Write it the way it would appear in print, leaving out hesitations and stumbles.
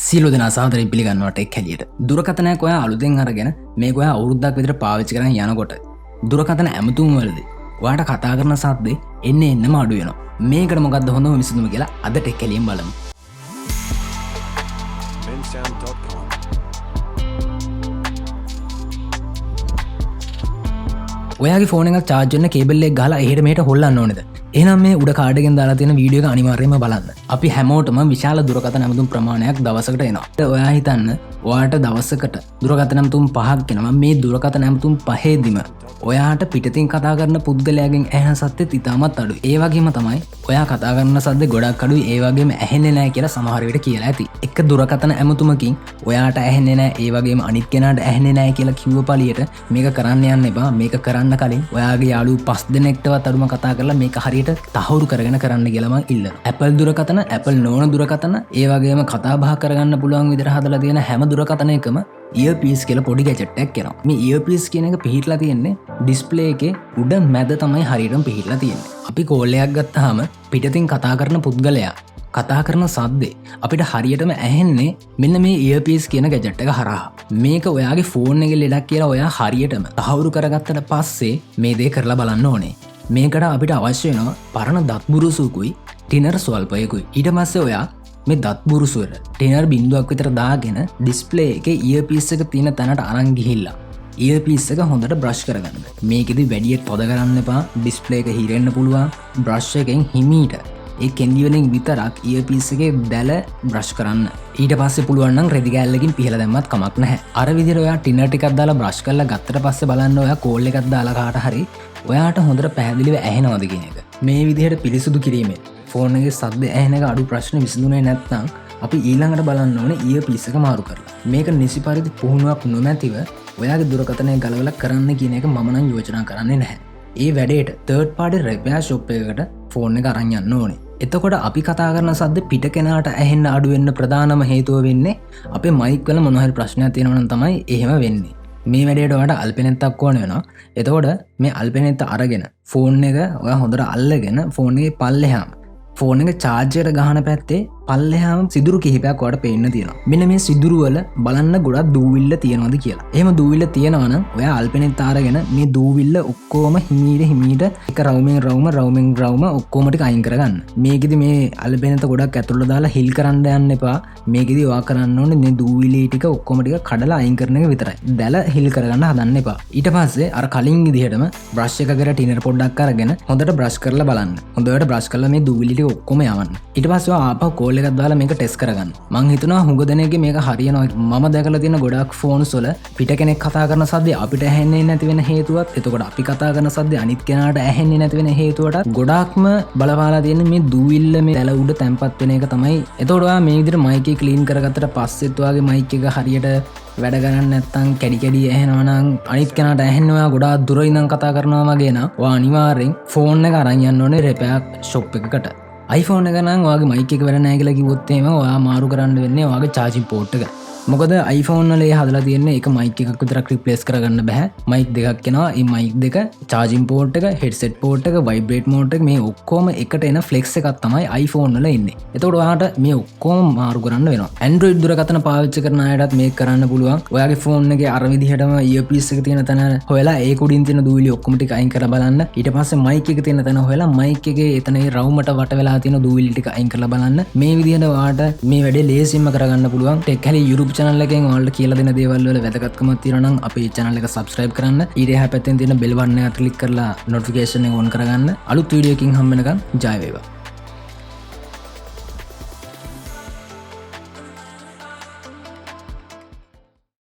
සියලු දෙනා සාදරයෙන් පිළිගන්නවා ටෙක් හැලියට. දුරකථනයක් ඔයා අලුතෙන් අරගෙන මේක ඔයා අවුරුද්දක් විතර පාවිච්චි කරන් යනකොට දුරකථන ඇමතුම් වලදී ඔයාට කතා කරන සද්දේ එන්නම අඩු වෙනවා. මේකට මොකද්ද හොඳම විසඳුම කියලා අද ටෙක් හැලියෙන් බලමු. ඔයාගේ ෆෝන් එකක් charge වෙන්න කේබල් එක ගහලා එහෙට මෙහෙට හොල්ලන්න ඕනේද? එහෙනම් මේ උඩ කාඩ් එකෙන් දාලා තියෙන වීඩියෝ එක අනිවාර්යයෙන්ම බලන්න. අපි හැමෝටම විශාල දුරකථන ඇමතුම් ප්‍රමාණයක් දවසකට එනවා. ඔයා හිතන්න ඔයාට දවසකට දුරකථන ඇමතුම් 5ක් එනවා. මේ දුරකථන ඇමතුම් 5ෙදිම ඔයාට පිටතින් කතා කරන පුද්ගලයාගෙන් ඇහෙන සද්දෙත් ඉතාමත් අඩුයි. ඒ වගේම තමයි ඔයා කතා කරන සද්ද ගොඩක් අඩුයි. ඒ වගේම ඇහෙන්නේ නැහැ කියලා සමහර විට කියලා ඇති. එක දුරකථන ඇමතුමකින් ඔයාට ඇහෙන්නේ නැහැ, ඒ වගේම අනිත් කෙනාට ඇහෙන්නේ නැහැ කියලා කිව්ව පළියට මේක කරන්න යන්න එපා. මේක කරන්න කලින් ඔයාගේ යාළුවෝ 5 දෙනෙක්ටවත් අඩුම කතා කරලා මේක හරියට තහවුරු කරගෙන කරන්න කියලා මම ඉල්ලනවා. Apple දුරකථන, Apple නොවන දුරකථන, ඒ වගේම කතා බහ කරගන්න පුළුවන් විදිහට හදලා තියෙන හැම දුරකථන එකම earpiece කියලා පොඩි ගැජට් එකක් එනවා. මේ earpiece කියන එක පිහිටලා තියෙන්නේ ඩිස්ප්ලේ එකේ උඩ මැද තමයි හරියටම පිහිටලා තියෙන්නේ. අපි කෝල් එකක් ගත්තාම පිටතින් කතා කරන පුද්ගලයා කතා කරන සද්දේ අපිට හරියටම ඇහෙන්නේ මෙන්න මේ earpiece කියන ගැජට් එක හරහා. මේක ඔයාගේ ෆෝන් එකේ ලෙඩක් කියලා ඔයා හරියටම තහවුරු කරගත්තට පස්සේ මේ දේ කරලා බලන්න ඕනේ. මේකට අපිට අවශ්‍ය වෙනවා පරණ දත් බුරුසුකුයි ටිනර් ස්වල්පයකුයි. ඊට පස්සේ ඔයා මේ දත් බුරුසුවර ටිනර් බින්දුවක් විතර දාගෙන ඩිස්ප්ලේ එකේ earpiece එක තියෙන තැනට අරන් ගිහිල්ලා earpiece එක හොඳට බ්‍රෂ් කරගන්න. මේකෙදි වැඩියට පොද කරන්න එපා. ඩිස්ප්ලේ එක හිරෙන්න පුළුවන්. බ්‍රෂ් එකෙන් හිමීට ඒ කෙන්ඩි වලින් විතරක් earpiece එකේ දැල බ්‍රෂ් කරන්න. ඊට පස්සේ පුළුවන් නම් රෙදි කෑල්ලකින් පිහලා දැම්මත් කමක් නැහැ. අර විදිහට ඔයා ටිනර් ටිකක් දාලා බ්‍රෂ් කරලා ගත්තට පස්සේ බලන්න ඔයා කෝල් එකක් දාලා කාට හරි ඔයාට හොඳට පැහැදිලිව ඇහෙනවද කියන එක. මේ විදිහට පිරිසුදු කිරීමෙන් ෆෝන් එකේ සද්ද ඇහෙන එක අඩු ප්‍රශ්න විසඳුනේ නැත්නම් අපි ඊළඟට බලන්න ඕනේ earpiece එක මාරු කරලා. මේක නිසි පරිදි පුහුණුවක් නොමැතිව ඔයාගේ දුරකථනය ගලවලා කරන්න කියන එක මම නම් යෝජනා කරන්නේ නැහැ. ඒ වැඩේට third party repair shop එකකට ෆෝන් එක අරන් යන්න ඕනේ. එතකොට අපි කතා කරන සද්ද පිට කෙනාට ඇහෙන්න අඩු වෙන්න ප්‍රධානම හේතුව වෙන්නේ අපේ මයික් වල මොන හරි ප්‍රශ්නයක් තියෙනවා නම් තමයි එහෙම වෙන්නේ. මේ වැඩේට ඔයාට අල්පෙනෙත්තක් ඕන වෙනවා. එතකොට මේ අල්පෙනෙත්ත අරගෙන ෆෝන් එක ඔයා හොඳට අල්ලගෙන ෆෝන් එකේ පල්ලෙහාම ෆෝන් එක චාර්ජර් ගහන පැත්තේ පල්ලෙහාම සිදුරු කිහිපයක් ඔයාට පේන්න තියෙනවා. මෙන්න මේ සිදුරු වල බලන්න ගොඩක් දූවිල්ල තියෙනවද කියලා. එහෙම දූවිල්ල තියෙනවා නම් ඔයා අල්පෙනෙත් අරගෙන මේ දූවිල්ල ඔක්කොම හිමීට එක රවුමෙන් රවුම ඔක්කොම ටික අයින් කරගන්න. මේකෙදි මේ අල්පෙනෙත ගොඩක් ඇතුළට දාලා හිල් කරන්න යන්න එපා. මේකෙදි ඔයා කරන්න ඕනේ මේ දූවිලි ටික ඔක්කොම ටික කඩලා අයින් කරන එක විතරයි. දැල හිල් කරගන්න හදන්න එපා. ඊට පස්සේ අර කලින් විදිහටම බ්‍රෂ් එකකට ටිනර් පොඩ්ඩක් අරගෙන හොඳට බ්‍රෂ් කරලා බලන්න. හොඳට බ්‍රෂ් කරලා මේ දූවිලි ටික ඔක්කොම යවන්න. ඊට පස්සේ ආපහු කෝල් එකක් දාලා මේක ටෙස්ට් කරගන්න. මං හිතනවා හුඟ දෙනෙක්ගේ මේක හරියනවා. මම දැකලා තියෙන ගොඩක් ෆෝන්ස් වල පිට කෙනෙක් කතා කරන සද්දේ අපිට ඇහෙන්නේ නැති වෙන හේතුවත්, එතකොට අපි කතා කරන සද්දේ අනිත් කෙනාට ඇහෙන්නේ නැති වෙන හේතුවටත් ගොඩක්ම බලපාලා තියෙන මේ දූවිල්ල මේ දැල උඩ තැම්පත් වෙන එක තමයි. එතකොට ඔයා මේ විදිහට මයික් එක ක්ලීන් කරගත්තට පස්සෙත් ඔයාගේ මයික් එක හරියට වැඩ කරන්නේ නැත්නම් කැඩි ඇහෙනවා නම් අනිත් කෙනාට ඇහෙන්නේ ඔයා ගොඩාක් දුර ඉඳන් කතා කරනවා වගේ නම් ඔයා අනිවාර්යෙන් ෆෝන් එක අරන් යන්න ඕනේ රිපෙයාර් ෂොප් එකකට. iPhone එක නම් ඔයාගේ මයික් එක වැඩ නැහැ කියලා කිව්වොත් එහෙම ඔයා මාරු කරන්න වෙන්නේ ඔයාගේ charging port එක. මොකද iPhone වල ඒ හදලා තියෙන්නේ එක මයික් එකක් විතරක් රිප්ලේස් කරගන්න බෑ. මයික් දෙකක් එනවා. මේ මයික් දෙක charging port එක, headset port එක, vibrate mode එක මේ ඔක්කොම එකට එන flex එකක් තමයි iPhone වල ඉන්නේ. එතකොට ඔයාට මේ ඔක්කොම මාරු කරන්න වෙනවා. Android දුරකථන පාවිච්චි කරන අයටත් මේක කරන්න පුළුවන්. ඔයාගේ ෆෝන් එකේ අර විදිහටම earpiece එක තියෙන තැන හොයලා ඒක උඩින් තියෙන දූවිලි ඔක්කොම ටික අයින් කරලා බලන්න. ඊට පස්සේ මයික් එක තියෙන තැන හොයලා මයික් එකේ එතන ඒ රවුමට වට වෙලා තියෙන දූවිලි ටික අයින් කරලා බලන්න. මේ විදිහට ඔයාට මේ වැඩේ ලේසියෙන්ම කරගන්න පුළුවන්. ටෙක් හැලි YouTube channel එකෙන් ඔයාලට කියලා දෙන දේවල් වල වැදගත්කමක් තියෙනවා නම් අපේ channel එක subscribe කරන්න. ඊට එහා පැත්තෙන් තියෙන bell button එක click කරලා notification එක on කරගන්න. අලුත් වීඩියෝ එකකින් හම්බ වෙනකන් ජය වේවා.